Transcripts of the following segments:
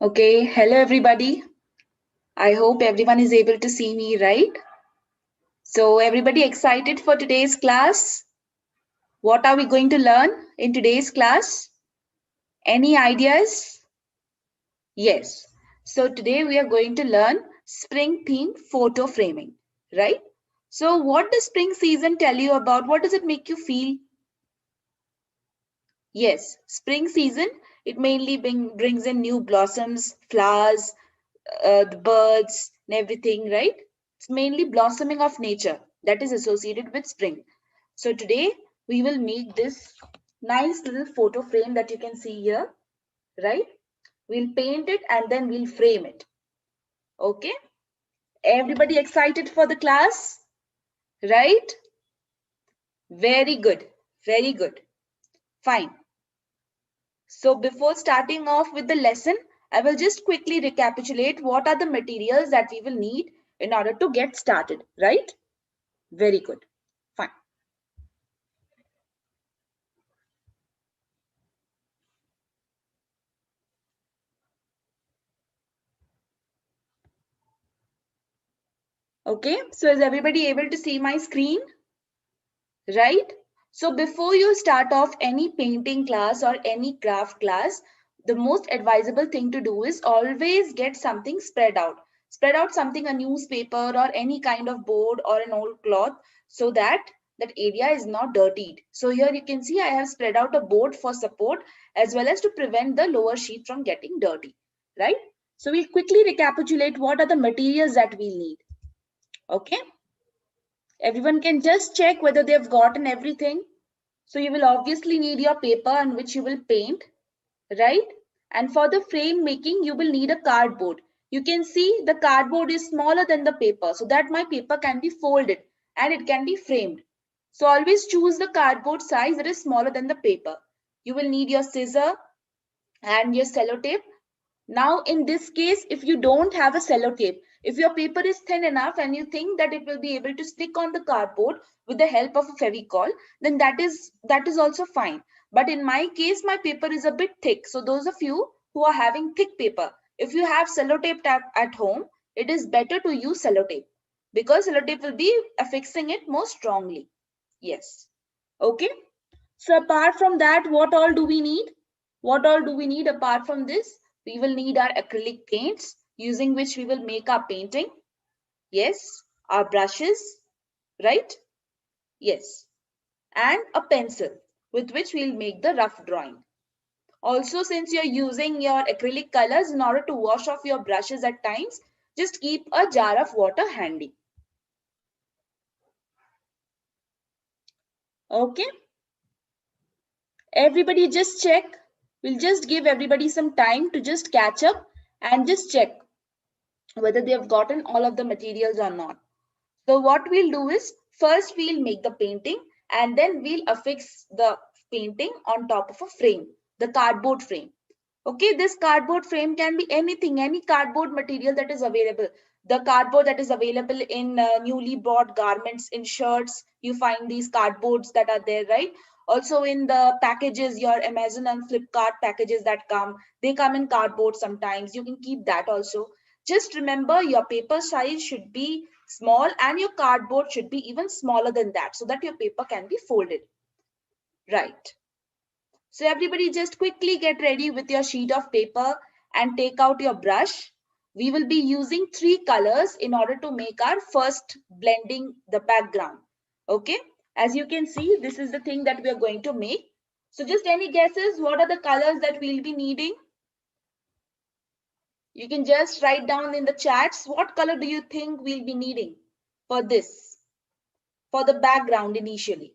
Okay, hello everybody. I hope everyone is able to see me, right? So, everybody excited for today's class? What are we going to learn in today's class? Any ideas? Yes. So, today we are going to learn spring theme photo framing, right? So, what does spring season tell you about? What does it make you feel? Yes, spring season, it mainly brings in new blossoms, flowers, the birds and everything, right? It's mainly blossoming of nature that is associated with spring. So today we will make this nice little photo frame that you can see here, right? We'll paint it and then we'll frame it. Okay? Everybody excited for the class? Right? Very good. Very good. Fine. So before starting off with the lesson, I will just quickly recapitulate what are the materials that we will need in order to get started, right? Very good. Fine. Okay, so is everybody able to see my screen? Right? So before you start off any painting class or any craft class, the most advisable thing to do is always get something spread out. Spread out something, a newspaper or any kind of board or an old cloth, so that that area is not dirtied. So here you can see I have spread out a board for support as well as to prevent the lower sheet from getting dirty, right? So we'll quickly recapitulate what are the materials that we'll need. Okay, everyone can just check whether they've gotten everything. So you will obviously need your paper on which you will paint, right? And for the frame making, you will need a cardboard. You can see the cardboard is smaller than the paper, so that my paper can be folded and it can be framed. So always choose the cardboard size that is smaller than the paper. You will need your scissor and your sellotape. Now, in this case, if you don't have a sellotape, if your paper is thin enough and you think that it will be able to stick on the cardboard with the help of a Fevicol, then that is also fine. But in my case, my paper is a bit thick. So those of you who are having thick paper, if you have sellotape at home, it is better to use sellotape because sellotape will be affixing it more strongly. Yes. Okay. So apart from that, what all do we need? What all do we need apart from this? We will need our acrylic paints using which we will make our painting. Yes. Our brushes, right? Yes. And a pencil with which we'll make the rough drawing. Also, since you're using your acrylic colors in order to wash off your brushes at times, just keep a jar of water handy. Okay. Everybody just check. We'll just give everybody some time to just catch up and just check whether they have gotten all of the materials or not. So what we'll do is first we'll make the painting and then we'll affix the painting on top of a frame, the cardboard frame. Okay, this cardboard frame can be anything, any cardboard material that is available. The cardboard that is available in newly bought garments, in shirts, you find these cardboards that are there, right? Also in the packages, your Amazon and Flipkart packages that come, they come in cardboard sometimes. You can keep that also. Just remember your paper size should be small and your cardboard should be even smaller than that so that your paper can be folded, right? So everybody just quickly get ready with your sheet of paper and take out your brush. We will be using 3 colors in order to make our first blending the background. Okay, as you can see, this is the thing that we are going to make. So just any guesses, what are the colors that we'll be needing? You can just write down in the chats, what color do you think we'll be needing for this, for the background initially?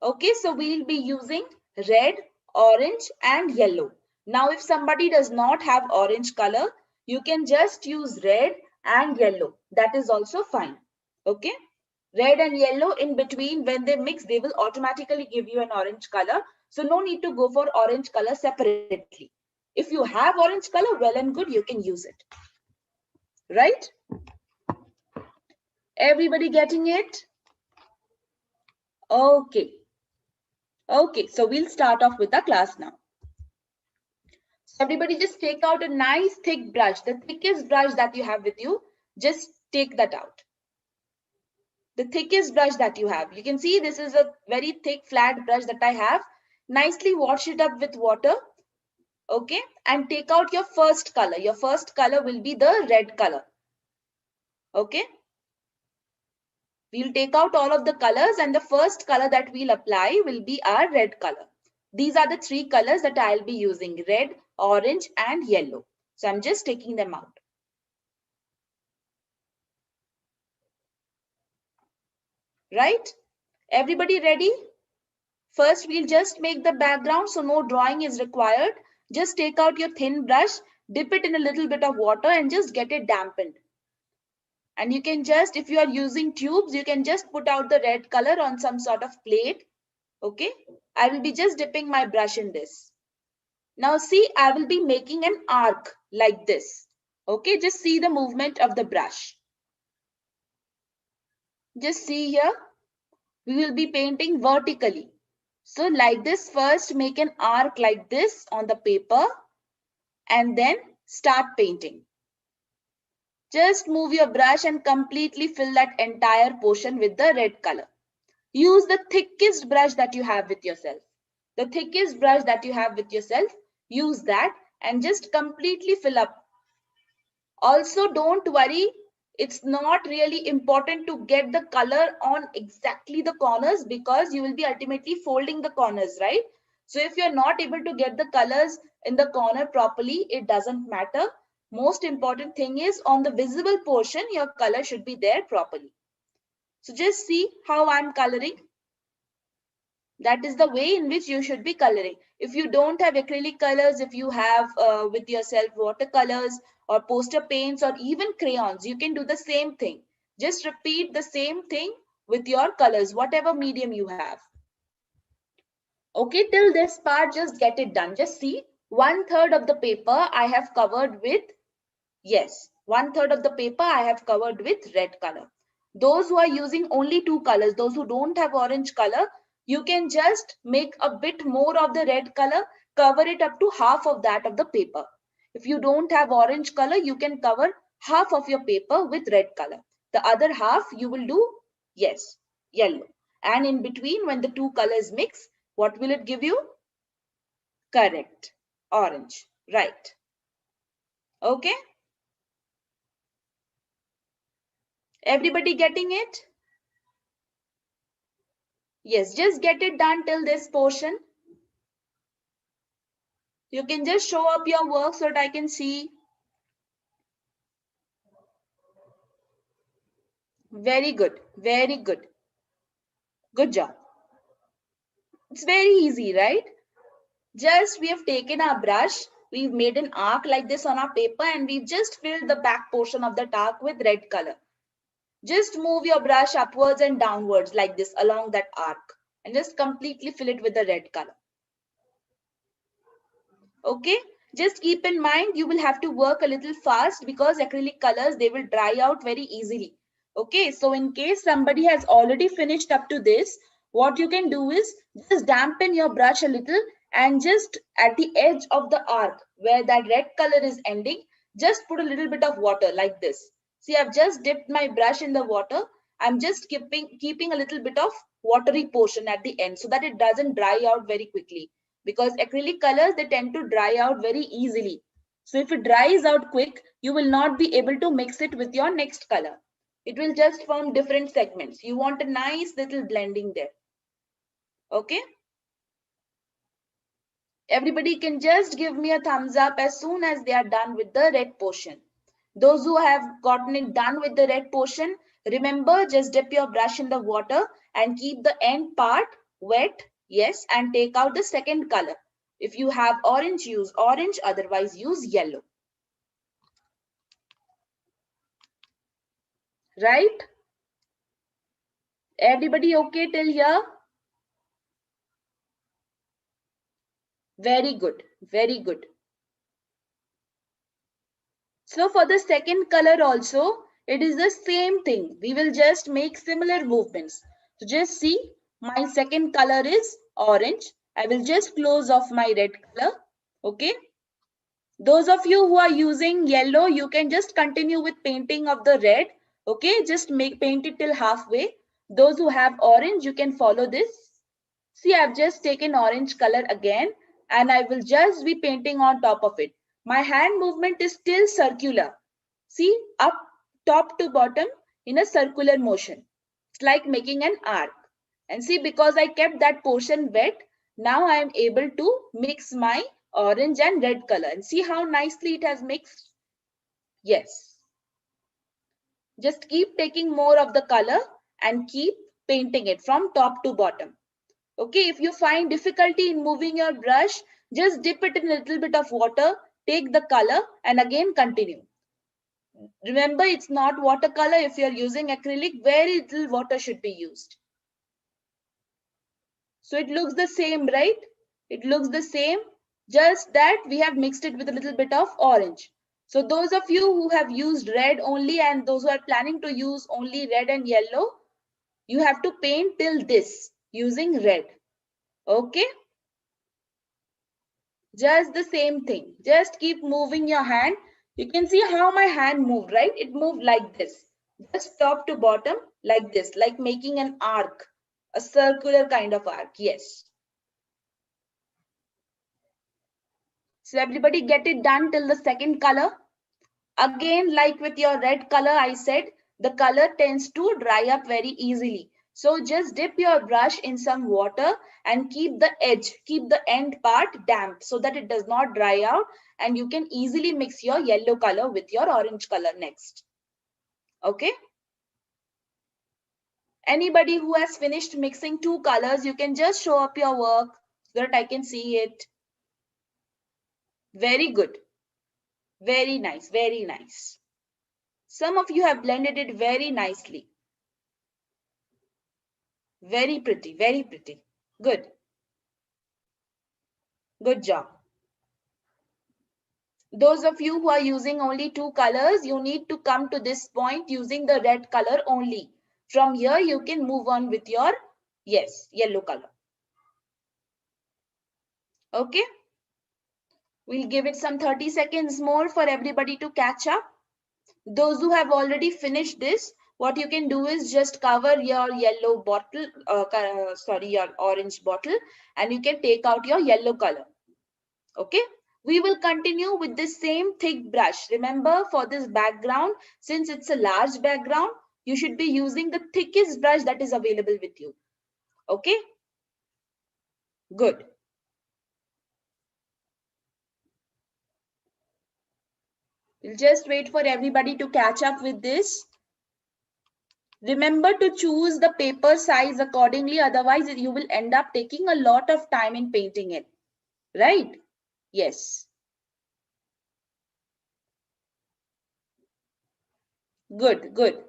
Okay, so we'll be using red, orange and yellow. Now, if somebody does not have orange color, you can just use red and yellow. That is also fine. Okay, red and yellow in between, when they mix, they will automatically give you an orange color. So no need to go for orange color separately. If you have orange color, well and good, you can use it. Right? Everybody getting it? Okay. Okay, so we'll start off with the class now. So everybody just take out a nice thick brush, the thickest brush that you have with you, just take that out. The thickest brush that you have. You can see this is a very thick flat brush that I have. Nicely wash it up with water. Okay, and take out your first color. Your first color will be the red color. Okay, we'll take out all of the colors and the first color that we'll apply will be our red color. These are the three colors that I'll be using: red, orange and yellow. So I'm just taking them out. Right? Everybody ready? First, we'll just make the background, so no drawing is required. Just take out your thin brush, dip it in a little bit of water and just get it dampened. And you can just, if you are using tubes, you can just put out the red color on some sort of plate. Okay, I will be just dipping my brush in this. Now see, I will be making an arc like this. Okay, just see the movement of the brush. Just see here, we will be painting vertically. So like this, first make an arc like this on the paper and then start painting. Just move your brush and completely fill that entire portion with the red color. Use the thickest brush that you have with yourself. The thickest brush that you have with yourself, use that and just completely fill up. Also, don't worry, it's not really important to get the color on exactly the corners because you will be ultimately folding the corners, right? So if you're not able to get the colors in the corner properly, it doesn't matter. Most important thing is on the visible portion, your color should be there properly. So just see how I'm coloring. That is the way in which you should be coloring. If you don't have acrylic colors, if you have with yourself watercolors or poster paints or even crayons, you can do the same thing. Just repeat the same thing with your colors, whatever medium you have. Okay, till this part, just get it done. Just see, 1/3 of the paper I have covered with, yes, 1/3 of the paper I have covered with red color. Those who are using only two colors, those who don't have orange color, you can just make a bit more of the red color, cover it up to half of that of the paper. If you don't have orange color, you can cover half of your paper with red color. The other half you will do, yes, yellow. And in between, when the two colors mix, what will it give you? Correct, orange, right. Okay. Everybody getting it? Yes, just get it done till this portion. You can just show up your work so that I can see. Very good. Very good. Good job. It's very easy, right? Just we have taken our brush. We've made an arc like this on our paper and we've just filled the back portion of the arc with red color. Just move your brush upwards and downwards like this along that arc and just completely fill it with the red color. Okay, just keep in mind you will have to work a little fast because acrylic colors, they will dry out very easily. Okay, so in case somebody has already finished up to this, what you can do is just dampen your brush a little and just at the edge of the arc where that red color is ending, just put a little bit of water like this. See, I've just dipped my brush in the water. I'm just keeping a little bit of watery portion at the end so that it doesn't dry out very quickly. Because acrylic colors, they tend to dry out very easily. So if it dries out quick, you will not be able to mix it with your next color. It will just form different segments. You want a nice little blending there. Okay. Everybody can just give me a thumbs up as soon as they are done with the red portion. Those who have gotten it done with the red portion, remember, just dip your brush in the water and keep the end part wet. Yes, and take out the second color. If you have orange, use orange, otherwise use yellow. Right? Everybody okay till here? Very good. Very good. So for the second color also, it is the same thing. We will just make similar movements. So just see, my second color is orange. I will just close off my red color. Okay. Those of you who are using yellow, you can just continue with painting of the red. Okay, just paint it till halfway. Those who have orange, you can follow this. See, I've just taken orange color again, and I will just be painting on top of it. My hand movement is still circular. See, up top to bottom in a circular motion. It's like making an arc. And see, because I kept that portion wet, now I am able to mix my orange and red color. And see how nicely it has mixed? Yes. Just keep taking more of the color and keep painting it from top to bottom. Okay, if you find difficulty in moving your brush, just dip it in a little bit of water, take the color and again continue. Remember, it's not watercolor. If you're using acrylic, very little water should be used. So it looks the same, right? It looks the same, just that we have mixed it with a little bit of orange. So those of you who have used red only and those who are planning to use only red and yellow, you have to paint till this using red. Okay? Just the same thing. Just keep moving your hand. You can see how my hand moved, right? It moved like this. Just top to bottom like this, like making an arc, a circular kind of arc. Yes. So everybody get it done till the second color. Again, like with your red color, I said the color tends to dry up very easily. So just dip your brush in some water and keep the edge, keep the end part damp so that it does not dry out and you can easily mix your yellow color with your orange color next. Okay. Anybody who has finished mixing two colors, you can just show up your work so that I can see it. Very good. Very nice. Very nice. Some of you have blended it very nicely. Very pretty. Very pretty. Good. Good job. Those of you who are using only two colors, you need to come to this point using the red color only. From here, you can move on with your, yes, yellow color. Okay. We'll give it some 30 seconds more for everybody to catch up. Those who have already finished this, what you can do is just cover your yellow bottle, your orange bottle, and you can take out your yellow color. Okay. We will continue with the same thick brush. Remember, for this background, since it's a large background, you should be using the thickest brush that is available with you. Okay. Good. We'll just wait for everybody to catch up with this. Remember to choose the paper size accordingly, otherwise you will end up taking a lot of time in painting it, right? Yes. Good, good.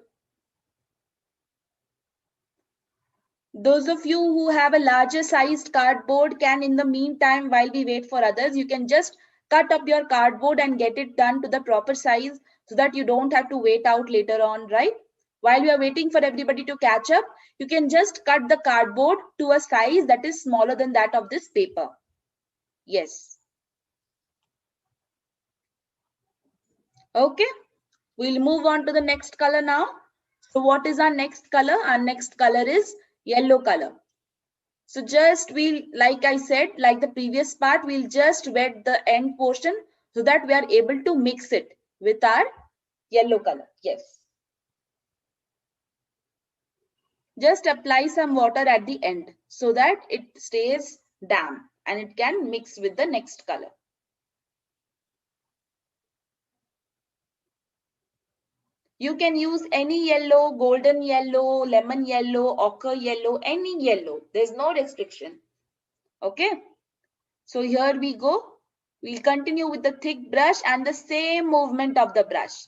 Those of you who have a larger sized cardboard can, in the meantime, while we wait for others, you can just cut up your cardboard and get it done to the proper size so that you don't have to wait out later on, right? While you are waiting for everybody to catch up, you can just cut the cardboard to a size that is smaller than that of this paper. Yes. Okay. We'll move on to the next color now. So what is our next color? Our next color is yellow color. So just like I said, like the previous part, we'll just wet the end portion so that we are able to mix it with our yellow color. Yes. Just apply some water at the end so that it stays damp and it can mix with the next color. You can use any yellow, golden yellow, lemon yellow, ochre yellow, any yellow. There's no restriction. Okay. So here we go. We'll continue with the thick brush and the same movement of the brush.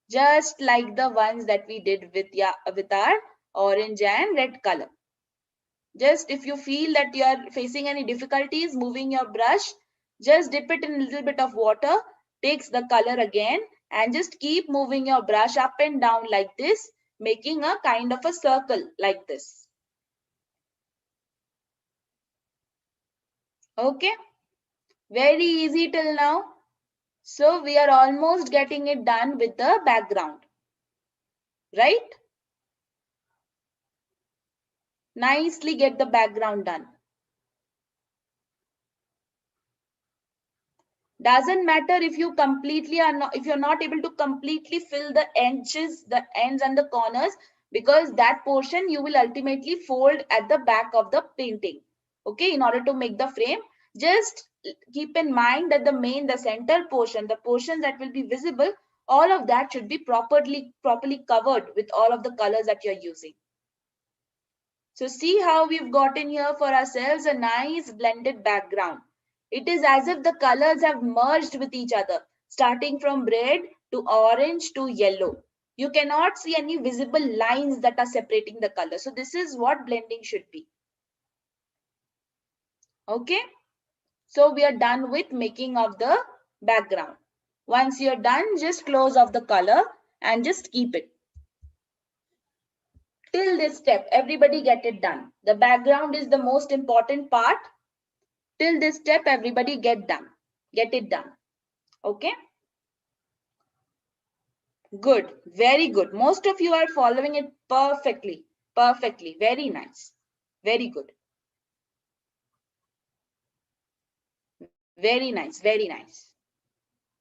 Just like the ones that we did with our orange and red color. Just if you feel that you are facing any difficulties moving your brush, just dip it in a little bit of water, takes the color again, and just keep moving your brush up and down like this, making a kind of a circle like this. Okay, very easy till now. So we are almost getting it done with the background, right? Nicely get the background done. Doesn't matter if you completely are not, if you're not able to completely fill the edges, the ends and the corners, because that portion you will ultimately fold at the back of the painting. Okay, in order to make the frame, just keep in mind that the center portion, the portions that will be visible, all of that should be properly covered with all of the colors that you're using. So see how we've gotten here for ourselves a nice blended background. It is as if the colors have merged with each other, starting from red to orange to yellow. You cannot see any visible lines that are separating the color. So this is what blending should be. Okay. So we are done with making of the background. Once you're done, just close off the color and just keep it. Till this step, everybody get it done. The background is the most important part. Till this step, everybody get it done. Okay. Good. Very good. Most of you are following it perfectly. Perfectly. Very nice. Very good. Very nice. Very nice.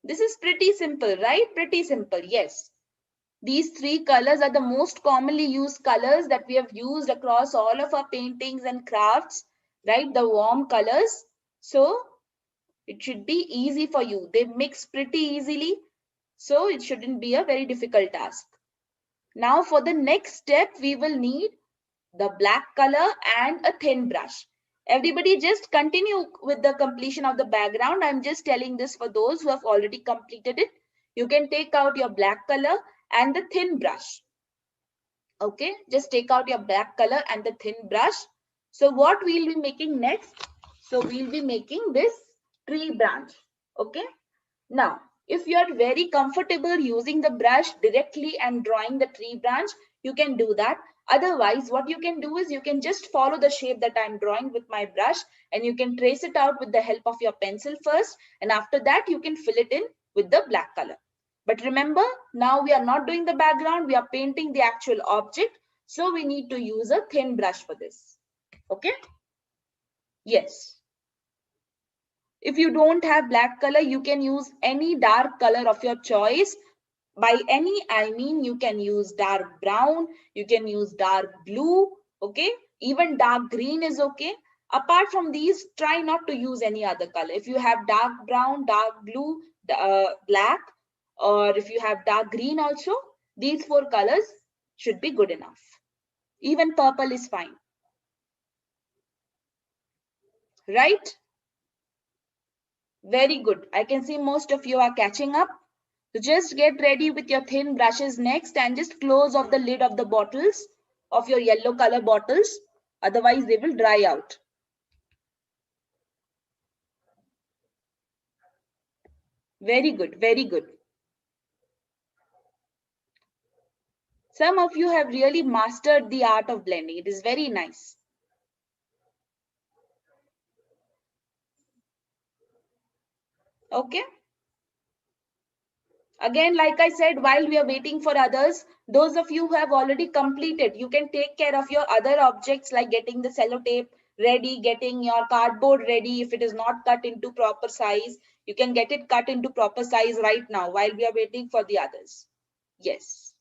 This is pretty simple, right? Pretty simple. Yes. These three colors are the most commonly used colors that we have used across all of our paintings and crafts, right? The warm colors. So it should be easy for you. They mix pretty easily. So it shouldn't be a very difficult task. Now for the next step, we will need the black color and a thin brush. Everybody just continue with the completion of the background. I'm just telling this for those who have already completed it. You can take out your black color and the thin brush. Okay, just take out your black color and the thin brush. So what we'll be making next? So we'll be making this tree branch. Okay. Now, if you are very comfortable using the brush directly and drawing the tree branch, you can do that. Otherwise, what you can do is you can just follow the shape that I'm drawing with my brush and you can trace it out with the help of your pencil first. And after that, you can fill it in with the black color. But remember, now we are not doing the background. We are painting the actual object. So we need to use a thin brush for this. Okay? Yes. If you don't have black color, you can use any dark color of your choice. By any, I mean you can use dark brown, you can use dark blue, okay? Even dark green is okay. Apart from these, try not to use any other color. If you have dark brown, dark blue, black, or if you have dark green also, these four colors should be good enough. Even purple is fine. Right? Very good. I can see most of you are catching up. So just get ready with your thin brushes next and just close off the lid of the bottles, of your yellow color bottles. Otherwise, they will dry out. Very good. Very good. Some of you have really mastered the art of blending. It is very nice. Okay. Again, like I said, while we are waiting for others, those of you who have already completed, you can take care of your other objects like getting the sellotape ready, getting your cardboard ready. If it is not cut into proper size, you can get it cut into proper size right now while we are waiting for the others. Yes.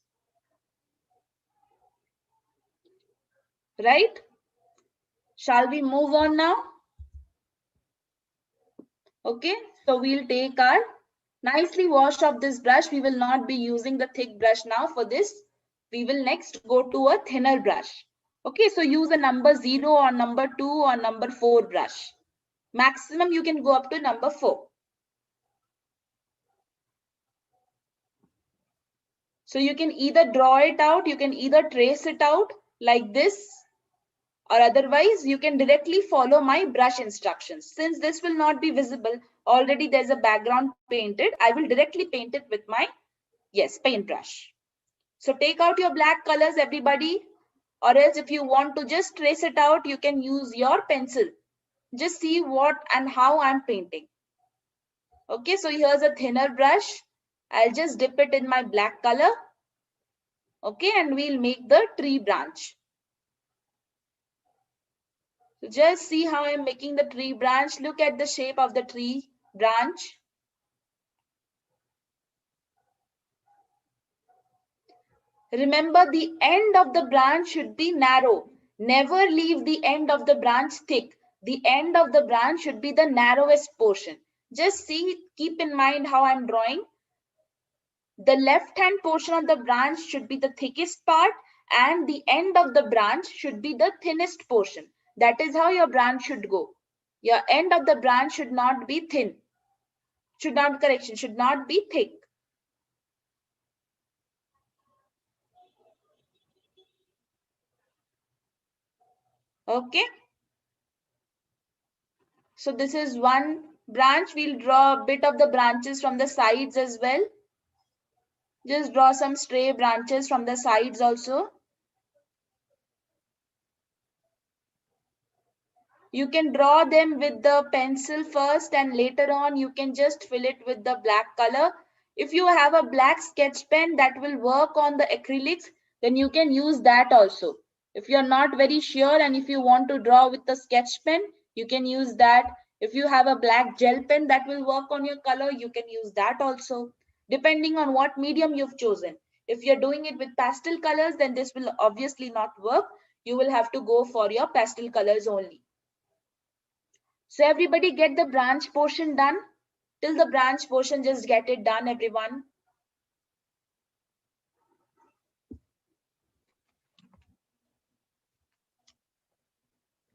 Right? Shall we move on now? Okay. So we'll take our nicely washed off this brush. We will not be using the thick brush now for this. We will next go to a thinner brush. Okay, so use a number 0 or number 2 or number 4 brush. Maximum you can go up to number 4. So you can either draw it out, you can either trace it out like this, or otherwise you can directly follow my brush instructions. Since this will not be visible, already there's a background painted. I will directly paint it with my, yes, paintbrush. So take out your black colors, everybody, or else if you want to just trace it out, you can use your pencil. Just see what and how I'm painting. Okay, so here's a thinner brush. I'll just dip it in my black color. Okay, and we'll make the tree branch. So just see how I'm making the tree branch. Look at the shape of the tree branch. Remember, the end of the branch should be narrow. Never leave the end of the branch thick. The end of the branch should be the narrowest portion. Just see, keep in mind how I'm drawing. The left-hand portion of the branch should be the thickest part and the end of the branch should be the thinnest portion. That is how your branch should go. Your end of the branch should not be thin. Should not be thick. Okay. So this is one branch. We'll draw a bit of the branches from the sides as well. Just draw some stray branches from the sides also. You can draw them with the pencil first and later on you can just fill it with the black color. If you have a black sketch pen that will work on the acrylics, then you can use that also. If you're not very sure and if you want to draw with the sketch pen, you can use that. If you have a black gel pen that will work on your color, you can use that also, depending on what medium you've chosen. If you're doing it with pastel colors, then this will obviously not work. You will have to go for your pastel colors only. So everybody get the branch portion done. Till the branch portion, just get it done, everyone.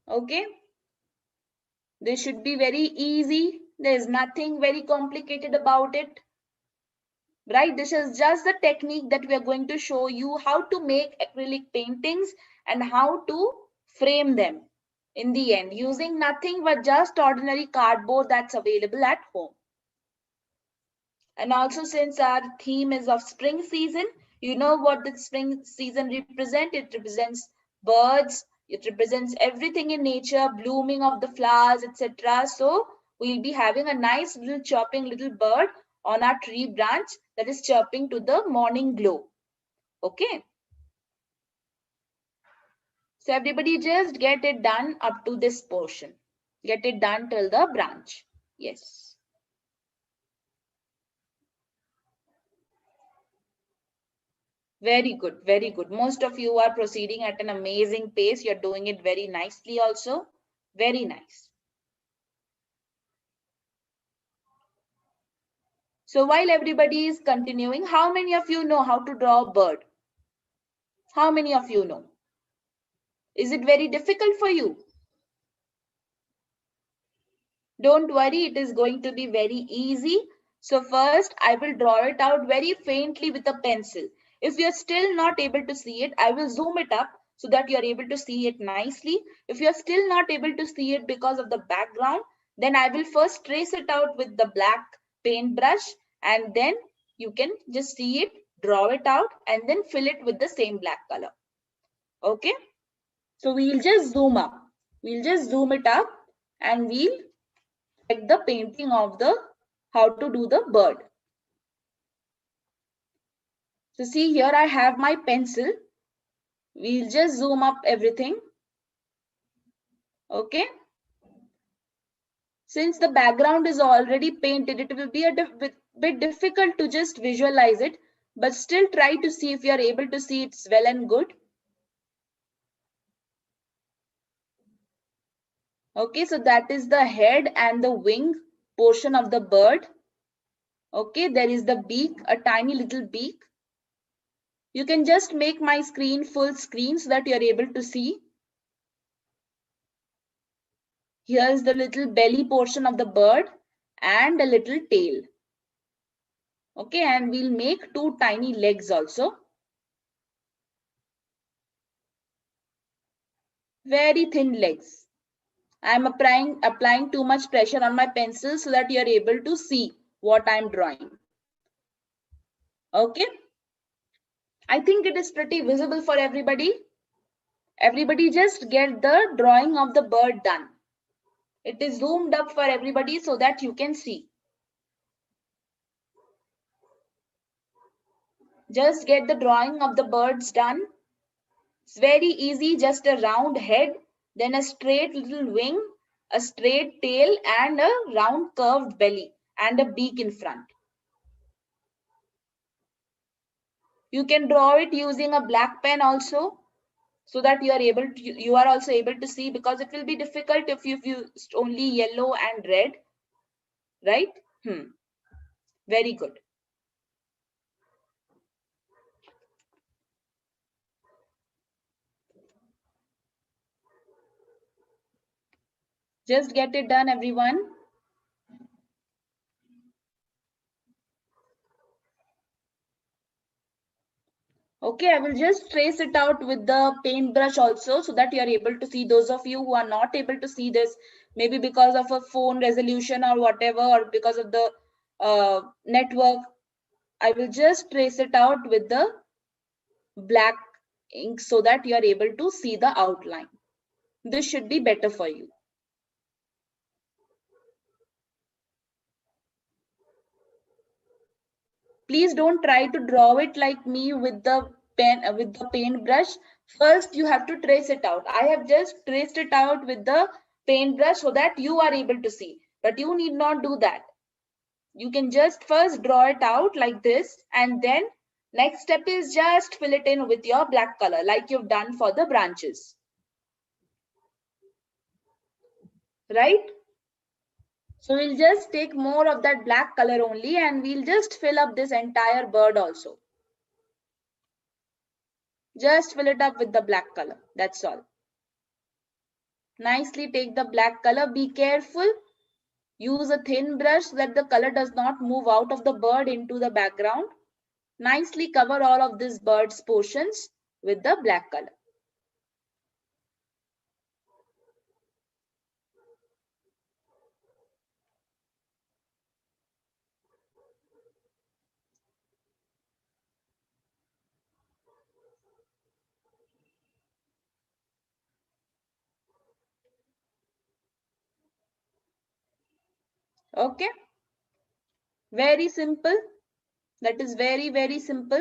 Okay. This should be very easy. There's nothing very complicated about it. Right? This is just the technique that we are going to show you how to make acrylic paintings and how to frame them in the end using nothing but just ordinary cardboard that's available at home. And also, since our theme is of spring season, you know what the spring season represents? It represents birds, it represents everything in nature, blooming of the flowers, etc. So we'll be having a nice little chirping little bird on our tree branch that is chirping to the morning glow. Okay. So everybody just get it done up to this portion. Get it done till the branch. Yes. Very good, very good. Most of you are proceeding at an amazing pace. You're doing it very nicely also. Very nice. So while everybody is continuing, how many of you know how to draw a bird? How many of you know? Is it very difficult for you? Don't worry, it is going to be very easy. So first, I will draw it out very faintly with a pencil. If you're still not able to see it, I will zoom it up so that you're able to see it nicely. If you're still not able to see it because of the background, then I will first trace it out with the black paintbrush and then you can just see it, draw it out and then fill it with the same black color. Okay. So we'll just zoom up. We'll just zoom it up and we'll check the painting of the how to do the bird. So see here I have my pencil. We'll just zoom up everything. Okay. Since the background is already painted, it will be a bit difficult to just visualize it, but still try to see if you are able to see it's well and good. Okay, so that is the head and the wing portion of the bird. Okay, there is the beak, a tiny little beak. You can just make my screen full screen so that you're able to see. Here's the little belly portion of the bird and a little tail. Okay, and we'll make two tiny legs also. Very thin legs. I'm applying too much pressure on my pencil so that you're able to see what I'm drawing. Okay. I think it is pretty visible for everybody. Everybody just get the drawing of the bird done. It is zoomed up for everybody so that you can see. Just get the drawing of the birds done. It's very easy, just a round head, then a straight little wing, a straight tail, and a round curved belly and a beak in front. You can draw it using a black pen also, so that you are also able to see, because it will be difficult if you use only yellow and red, right? Very good. Just get it done, everyone. Okay, I will just trace it out with the paintbrush also, so that you are able to see. Those of you who are not able to see this, maybe because of a phone resolution or whatever, or because of the network, I will just trace it out with the black ink so that you are able to see the outline. This should be better for you. Please don't try to draw it like me with the pen, with the paintbrush. First, you have to trace it out. I have just traced it out with the paintbrush so that you are able to see. But you need not do that. You can just first draw it out like this, and then next step is just fill it in with your black color like you've done for the branches. Right? So we'll just take more of that black color only, and we'll just fill up this entire bird also. Just fill it up with the black color. That's all. Nicely take the black color. Be careful. Use a thin brush so that the color does not move out of the bird into the background. Nicely cover all of this bird's portions with the black color. Okay. Very simple. That is very, very simple.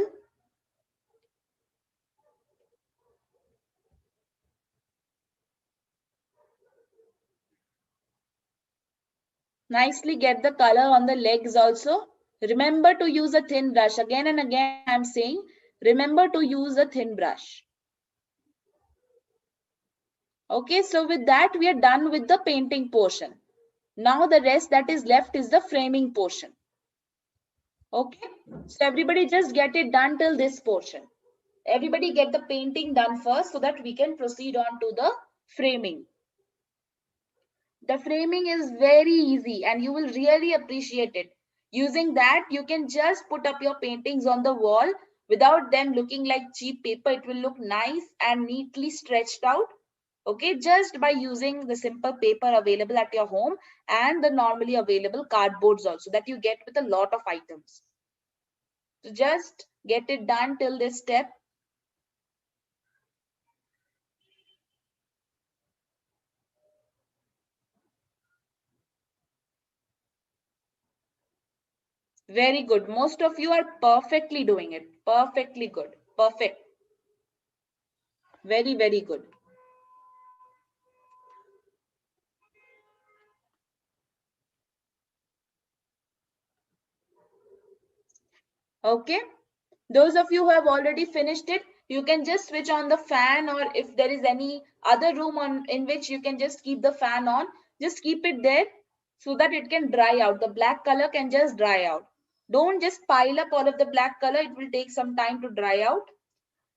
Nicely get the color on the legs also. Remember to use a thin brush. Again and again I'm saying, remember to use a thin brush. Okay, so with that we are done with the painting portion. Now the rest that is left is the framing portion. Okay, so everybody just get it done till this portion. Everybody get the painting done first so that we can proceed on to the framing. The framing is very easy and you will really appreciate it. Using that, you can just put up your paintings on the wall without them looking like cheap paper. It will look nice and neatly stretched out. Okay, just by using the simple paper available at your home and the normally available cardboards also that you get with a lot of items. So just get it done till this step. Very good. Most of you are perfectly doing it. Perfectly good. Perfect. Very, very good. Okay. Those of you who have already finished it, you can just switch on the fan, or if there is any other room in which you can just keep the fan on, just keep it there so that it can dry out. The black color can just dry out. Don't just pile up all of the black color. It will take some time to dry out.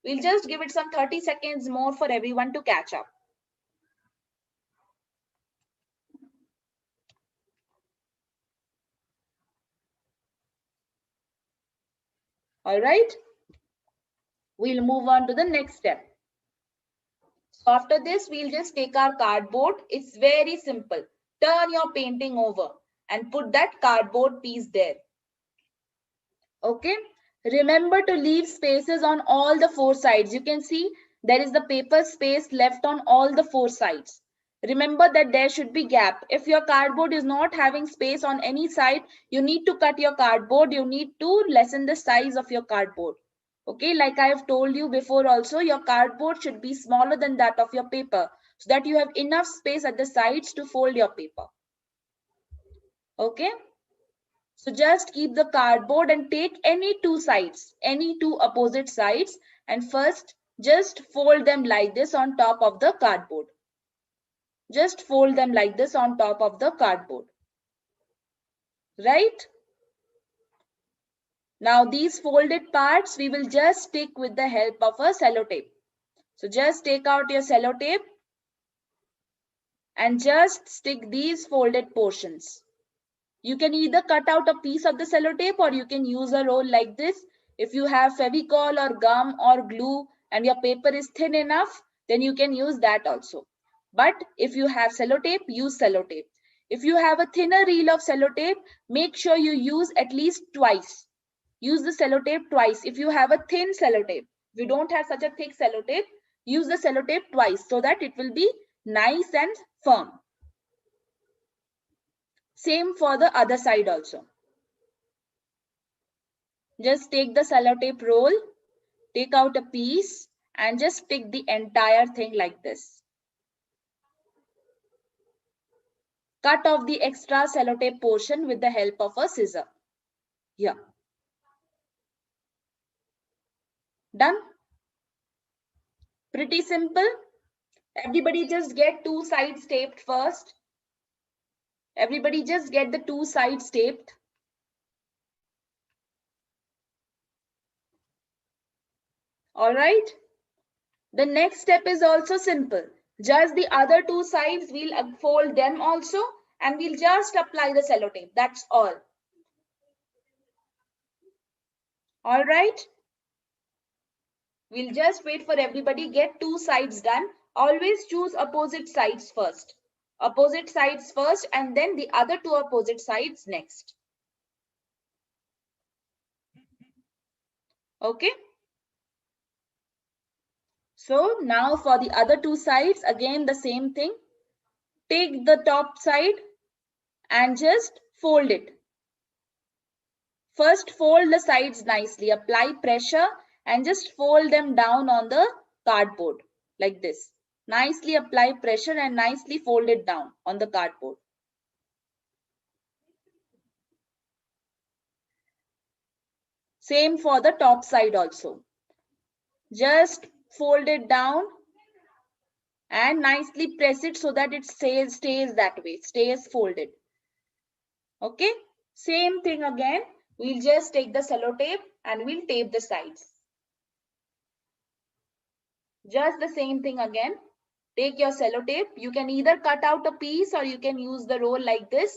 We'll just give it some 30 seconds more for everyone to catch up. All right. We'll move on to the next step. So after this, we'll just take our cardboard. It's very simple. Turn your painting over and put that cardboard piece there. Okay. Remember to leave spaces on all the four sides. You can see there is the paper space left on all the four sides. Remember that there should be gap. If your cardboard is not having space on any side, you need to cut your cardboard. You need to lessen the size of your cardboard. Okay, like I have told you before also, your cardboard should be smaller than that of your paper so that you have enough space at the sides to fold your paper. Okay, so just keep the cardboard and take any two sides, any two opposite sides, and first just fold them like this on top of the cardboard. Just fold them like this on top of the cardboard. Right? Now these folded parts we will just stick with the help of a sellotape. So just take out your sellotape and just stick these folded portions. You can either cut out a piece of the sellotape or you can use a roll like this. If you have Fevicol or gum or glue and your paper is thin enough, then you can use that also. But if you have sellotape, use sellotape. If you have a thinner reel of sellotape, make sure you use at least twice. Use the sellotape twice. If you have a thin sellotape, if you don't have such a thick sellotape, use the sellotape twice so that it will be nice and firm. Same for the other side also. Just take the sellotape roll, take out a piece and just stick the entire thing like this. Cut off the extra sellotape portion with the help of a scissor. Here. Done? Pretty simple. Everybody just get two sides taped first. Everybody just get the two sides taped. All right. The next step is also simple. Just the other two sides, we'll fold them also and we'll just apply the sellotape. That's all. All right. We'll just wait for everybody. Get two sides done. Always choose opposite sides first. Opposite sides first and then the other two opposite sides next. Okay. So now for the other two sides, again the same thing. Take the top side and just fold it. First fold the sides nicely. Apply pressure and just fold them down on the cardboard like this. Nicely apply pressure and nicely fold it down on the cardboard. Same for the top side also. Just fold it down and nicely press it so that it stays that way, stays folded. Okay, same thing again. We'll just take the sellotape and we'll tape the sides. Just the same thing again. Take your sellotape. You can either cut out a piece or you can use the roll like this.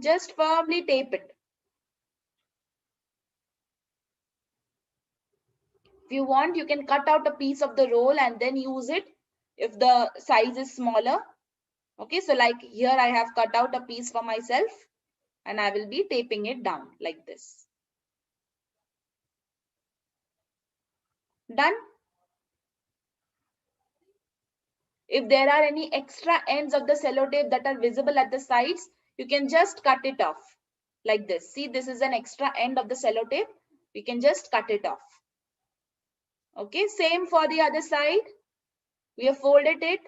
Just firmly tape it. If you want, you can cut out a piece of the roll and then use it if the size is smaller. Okay, so like here I have cut out a piece for myself and I will be taping it down like this. Done? If there are any extra ends of the sellotape that are visible at the sides, you can just cut it off like this. See, this is an extra end of the sellotape. We can just cut it off. Okay, same for the other side. We have folded it.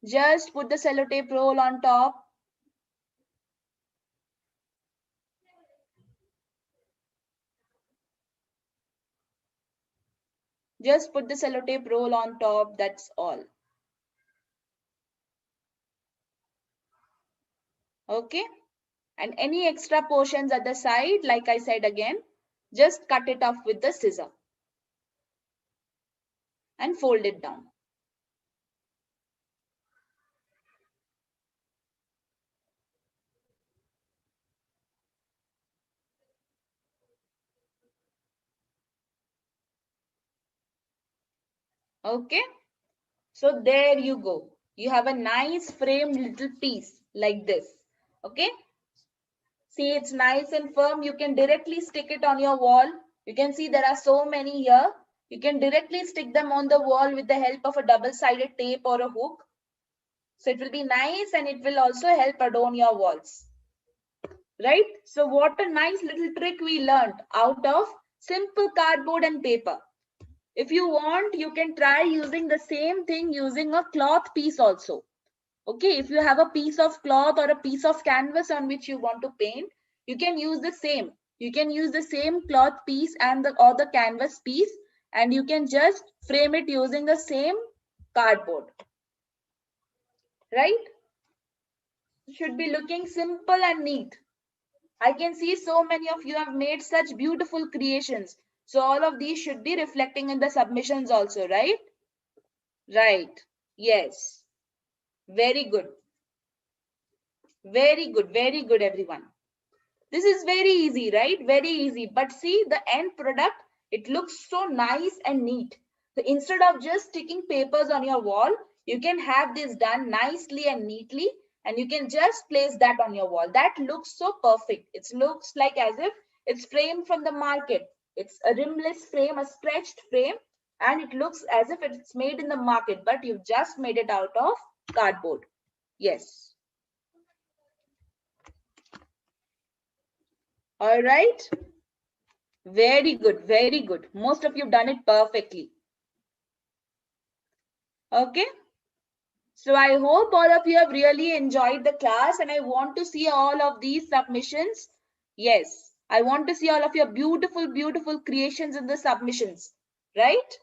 Just put the sellotape roll on top. Just put the sellotape roll on top. That's all. Okay. And any extra portions at the side, like I said again, just cut it off with the scissor and fold it down. Okay. So there you go. You have a nice framed little piece like this. Okay. See, it's nice and firm. You can directly stick it on your wall. You can see there are so many here. You can directly stick them on the wall with the help of a double-sided tape or a hook. So it will be nice and it will also help adorn your walls. Right? So what a nice little trick we learned out of Simple cardboard and paper. If you want, you can try using the same thing using a cloth piece also. Okay, if you have a piece of cloth or a piece of canvas on which you want to paint, you can use the same. You can use the same cloth piece and or the canvas piece, and you can just frame it using the same cardboard. Right? It should be looking simple and neat. I can see so many of you have made such beautiful creations. So all of these should be reflecting in the submissions also, right? Right. Yes. Very good. Very good. Very good, everyone. This is very easy, right? Very easy. But see the end product, it looks so nice and neat. So instead of just sticking papers on your wall, you can have this done nicely and neatly, and you can just place that on your wall. That looks so perfect. It looks like as if it's framed from the market. It's a rimless frame, a stretched frame, and it looks as if it's made in the market, but you've just made it out of cardboard. Yes. All right. Very good, very good. Most of you have done it perfectly. Okay. So I hope all of you have really enjoyed the class, and I want to see all of these submissions. Yes, I want to see all of your beautiful, beautiful creations in the submissions, right?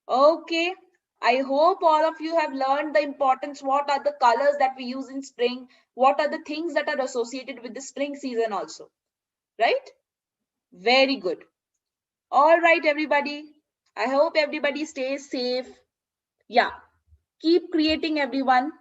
Okay. I hope all of you have learned the importance. What are the colors that we use in spring? What are the things that are associated with the spring season also, right? Very good. All right, everybody. I hope everybody stays safe. Yeah. Keep creating, everyone.